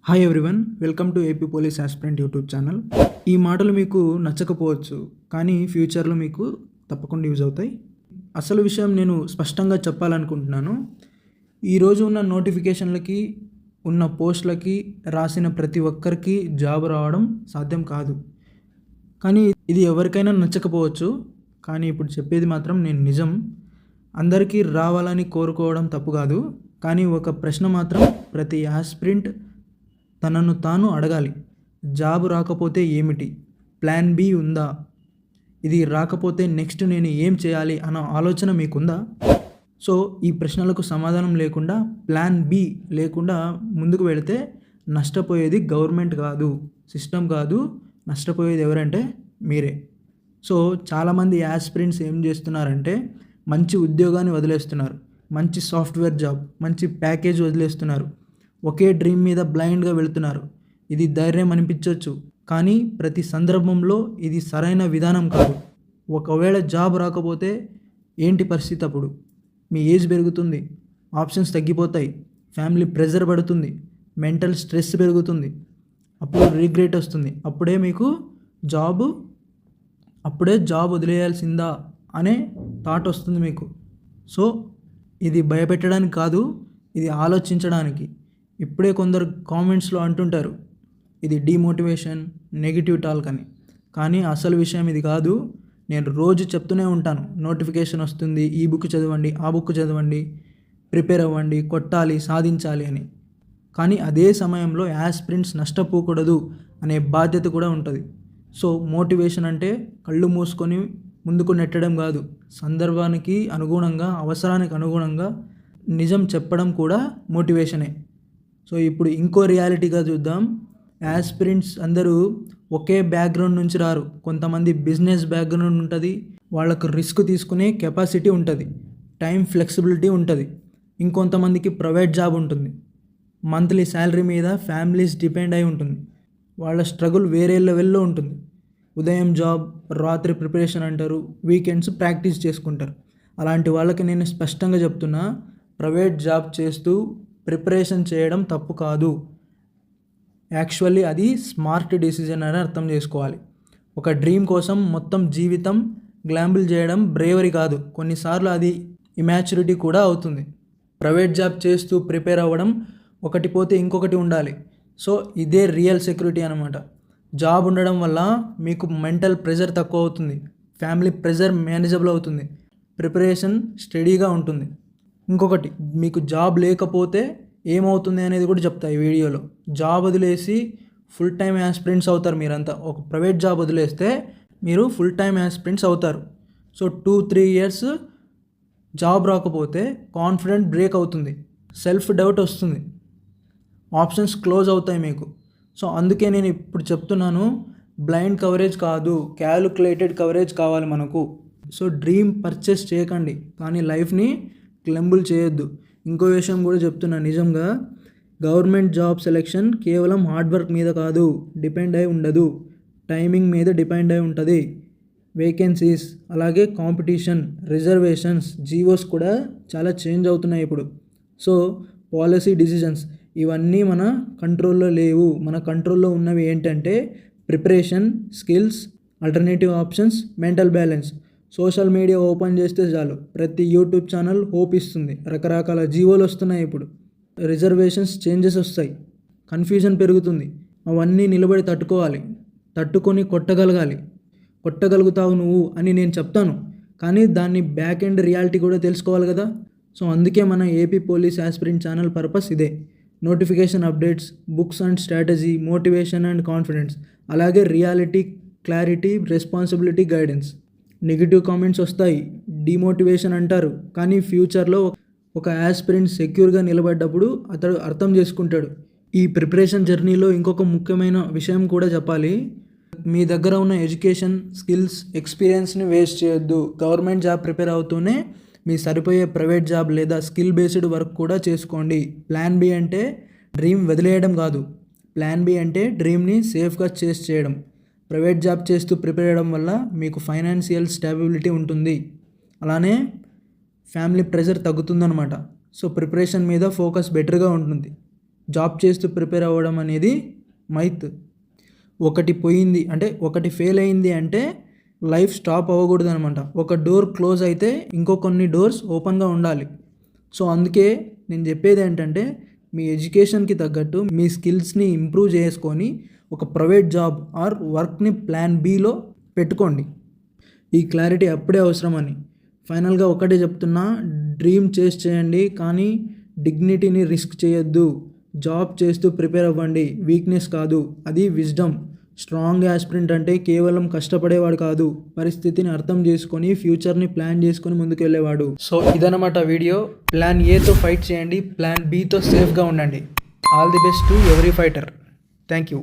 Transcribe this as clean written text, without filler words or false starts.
Hi everyone, welcome to AP police aspirant YouTube channel. ఈ మాటలు మీకు నచ్చకపోవచ్చు, కానీ ఫ్యూచర్లో మీకు తప్పకుండా యూజ్ అవుతాయి. అసలు విషయం నేను స్పష్టంగా చెప్పాలనుకుంటున్నాను. ఈరోజు ఉన్న నోటిఫికేషన్లకి, ఉన్న పోస్టులకి రాసిన ప్రతి ఒక్కరికి జాబ్ రావడం సాధ్యం కాదు. కానీ ఇది ఎవరికైనా నచ్చకపోవచ్చు, కానీ ఇప్పుడు చెప్పేది మాత్రం నేను నిజం. అందరికీ రావాలని కోరుకోవడం తప్పు కాదు, కానీ ఒక ప్రశ్న మాత్రం ప్రతి ఆస్పిరెంట్ తనను తాను అడగాలి. జాబ్ రాకపోతే ఏమిటి? ప్లాన్ బి ఉందా? ఇది రాకపోతే నెక్స్ట్ నేను ఏం చేయాలి అన్న ఆలోచన మీకుందా? సో ఈ ప్రశ్నలకు సమాధానం లేకుండా, ప్లాన్ బి లేకుండా ముందుకు వెళితే నష్టపోయేది గవర్నమెంట్ కాదు, సిస్టమ్ కాదు, నష్టపోయేది ఎవరంటే మీరే. సో చాలామంది యాస్పిరెంట్స్ ఏం చేస్తున్నారంటే మంచి ఉద్యోగాన్ని వదిలేస్తున్నారు, మంచి సాఫ్ట్వేర్ జాబ్, మంచి ప్యాకేజ్ వదిలేస్తున్నారు, ఒకే డ్రీమ్ మీద బ్లైండ్గా వెళుతున్నారు. ఇది ధైర్యం అనిపించవచ్చు, కానీ ప్రతి సందర్భంలో ఇది సరైన విధానం కాదు. ఒకవేళ జాబ్ రాకపోతే ఏంటి పరిస్థితి? అప్పుడు మీ ఏజ్ పెరుగుతుంది, ఆప్షన్స్ తగ్గిపోతాయి, ఫ్యామిలీ ప్రెజర్ పడుతుంది, మెంటల్ స్ట్రెస్ పెరుగుతుంది, అప్పుడు రిగ్రెట్ వస్తుంది. అప్పుడే జాబ్ వదిలేయాల్సిందా అనే థాట్ వస్తుంది మీకు. సో ఇది భయపెట్టడానికి కాదు, ఇది ఆలోచించడానికి. ఇప్పుడే కొందరు కామెంట్స్లో అంటుంటారు ఇది డీమోటివేషన్, నెగిటివ్ టాక్ అని, కానీ అసలు విషయం ఇది కాదు. నేను రోజు చెప్తూనే ఉంటాను, నోటిఫికేషన్ వస్తుంది, ఈ బుక్ చదవండి, ఆ బుక్ చదవండి, ప్రిపేర్ అవ్వండి, కొట్టాలి, సాధించాలి అని. కానీ అదే సమయంలో యాస్పిరెంట్స్ నష్టపోకూడదు అనే బాధ్యత కూడా ఉంటుంది. సో మోటివేషన్ అంటే కళ్ళు మూసుకొని ముందుకు నెట్టడం కాదు, సందర్భానికి అనుగుణంగా, అవసరానికి అనుగుణంగా నిజం చెప్పడం కూడా మోటివేషనే. సో ఇప్పుడు ఇంకో రియాలిటీగా చూద్దాం. యాస్పిరెంట్స్ అందరూ ఒకే బ్యాక్గ్రౌండ్ నుంచి రారు. కొంతమంది బిజినెస్ బ్యాక్గ్రౌండ్ ఉంటుంది, వాళ్ళకు రిస్క్ తీసుకునే కెపాసిటీ ఉంటుంది, టైం ఫ్లెక్సిబిలిటీ ఉంటుంది. ఇంకొంతమందికి ప్రైవేట్ జాబ్ ఉంటుంది, మంత్లీ శాలరీ మీద ఫ్యామిలీస్ డిపెండ్ అయి ఉంటుంది. వాళ్ళ స్ట్రగుల్ వేరే లెవెల్లో ఉంటుంది. ఉదయం జాబ్, రాత్రి ప్రిపరేషన్ అంటారు, వీకెండ్స్ ప్రాక్టీస్ చేసుకుంటారు. అలాంటి వాళ్ళకి నేను స్పష్టంగా చెప్తున్నా, ప్రైవేట్ జాబ్ చేస్తూ ప్రిపరేషన్ చేయడం తప్పు కాదు. యాక్చువల్లీ అది స్మార్ట్ డెసిజన్ అని అర్థం చేసుకోవాలి. ఒక డ్రీమ్ కోసం మొత్తం జీవితం గ్లాంబుల్ చేయడం బ్రేవరీ కాదు, కొన్నిసార్లు అది ఇమాచ్యూరిటీ కూడా అవుతుంది. ప్రైవేట్ జాబ్ చేస్తూ ప్రిపేర్ అవ్వడం, ఒకటి పోతే ఇంకొకటి ఉండాలి. సో ఇదే రియల్ సెక్యూరిటీ అనమాట. జాబ్ ఉండడం వల్ల మీకు మెంటల్ ప్రెజర్ తక్కువ అవుతుంది, ఫ్యామిలీ ప్రెజర్ మేనేజబుల్ అవుతుంది, ప్రిపరేషన్ స్టడీగా ఉంటుంది. ఇంకొకటి, మీకు జాబ్ లేకపోతే ఏమవుతుంది అనేది కూడా చెప్తా ఈ వీడియోలో. జాబ్ వదిలేసి ఫుల్ టైం యాస్పిరెంట్స్ అవుతారు మీరంతా. ఒక ప్రైవేట్ జాబ్ వదిలేస్తే మీరు ఫుల్ టైం యాస్పిరెంట్స్ అవుతారు. సో 2-3 years జాబ్ రాకపోతే కాన్ఫిడెంట్ బ్రేక్ అవుతుంది, సెల్ఫ్ డౌట్ వస్తుంది, ఆప్షన్స్ క్లోజ్ అవుతాయి మీకు. సో అందుకే నేను ఇప్పుడు చెప్తున్నాను, బ్లైండ్ కవరేజ్ కాదు, క్యాలిక్యులేటెడ్ కవరేజ్ కావాలి మనకు. సో డ్రీమ్ పర్చేస్ చేయకండి, కానీ లైఫ్ని క్లెంబుల్ చేయొద్దు. ఇంకో విషయం కూడా చెప్తున్నా, నిజంగా గవర్నమెంట్ జాబ్ సెలెక్షన్ కేవలం హార్డ్ వర్క్ మీద కాదు డిపెండ్ అయి ఉండదు, టైమింగ్ మీద డిపెండ్ అయి ఉంటుంది. వేకెన్సీస్, అలాగే కాంపిటీషన్, రిజర్వేషన్స్, జీవోస్ కూడా చాలా చేంజ్ అవుతున్నాయి ఇప్పుడు. సో పాలసీ డిసిజన్స్ ఇవన్నీ మన కంట్రోల్లో లేవు. మన కంట్రోల్లో ఉన్నవి ఏంటంటే preparation, skills, alternative options, mental balance. Social media open చేస్తే చాలు, ప్రతి యూట్యూబ్ ఛానల్ హోప్ ఇస్తుంది, రకరకాల జీవోలు వస్తున్నాయి. ఇప్పుడు రిజర్వేషన్స్ చేంజెస్ వస్తాయి, కన్ఫ్యూజన్ పెరుగుతుంది. అవన్నీ నిలబడి తట్టుకొని కొట్టగలుగుతావు నువ్వు అని నేను చెప్తాను, కానీ దాన్ని బ్యాక్ ఎండ్ రియాలిటీ కూడా తెలుసుకోవాలి కదా. సో అందుకే మన AP police aspirant channel purpose ఇదే. Notification updates, books and strategy, motivation and confidence, అలాగే reality, clarity, responsibility, guidance. Negative comments వస్తాయి, డిమోటివేషన్ అంటారు, కానీ ఫ్యూచర్లో ఒక యాస్పిరెంట్ సెక్యూర్గా నిలబడ్డప్పుడు అతడు అర్థం చేసుకుంటాడు. ఈ ప్రిపరేషన్ జర్నీలో ఇంకొక ముఖ్యమైన విషయం కూడా చెప్పాలి. మీ దగ్గర ఉన్న ఎడ్యుకేషన్, స్కిల్స్, ఎక్స్పీరియన్స్ని వేస్ట్ చేయొద్దు. గవర్నమెంట్ జాబ్ ప్రిపేర్ అవుతూనే మీ సరిపోయే ప్రైవేట్ జాబ్ లేదా స్కిల్ బేస్డ్ వర్క్ కూడా చేసుకోండి. ప్లాన్ బి అంటే డ్రీమ్ వదిలేయడం కాదు, ప్లాన్ బి అంటే డ్రీమ్ని సేఫ్గా చేస్ చేయడం. ప్రైవేట్ జాబ్ చేస్తూ ప్రిపేర్ అవ్వడం వల్ల మీకు ఫైనాన్షియల్ స్టెబిలిటీ ఉంటుంది, అలానే ఫ్యామిలీ ప్రెషర్ తగ్గుతుందన్నమాట. సో ప్రిపరేషన్ మీద ఫోకస్ బెటర్గా ఉంటుంది. జాబ్ చేస్తూ ప్రిపేర్ అవ్వడం అనేది మైత్. ఒకటి పోయింది అంటే ఒకటి ఫెయిల్ అయింది అంటే లైఫ్ స్టాప్ అవ్వకూడదు అనమాట. ఒక డోర్ క్లోజ్ అయితే ఇంకో కొన్ని డోర్స్ ఓపెన్గా ఉండాలి. సో అందుకే నేను చెప్పేది ఏంటంటే మీ ఎడ్యుకేషన్కి తగ్గట్టు మీ స్కిల్స్ని ఇంప్రూవ్ చేసుకొని ఒక ప్రైవేట్ జాబ్ ఆర్ వర్క్ని ప్లాన్ బిలో పెట్టుకోండి. ఈ క్లారిటీ అప్పుడే అవసరమని. ఫైనల్గా ఒకటే చెప్తున్నా, డ్రీమ్ చేస్ చేయండి కానీ డిగ్నిటీని రిస్క్ చేయొద్దు. జాబ్ చేస్తూ ప్రిపేర్ అవ్వండి, వీక్నెస్ కాదు, అది విజ్డమ్. స్ట్రాంగ్ యాస్పిరెంట్ అంటే కేవలం కష్టపడేవాడు కాదు, పరిస్థితిని అర్థం చేసుకొని ఫ్యూచర్ని ప్లాన్ చేసుకొని ముందుకు వెళ్ళేవాడు. సో ఇదన్నమాట వీడియో. ప్లాన్ ఏతో ఫైట్ చేయండి, ప్లాన్ బితో సేఫ్గా ఉండండి. All the best to every fighter. Thank you.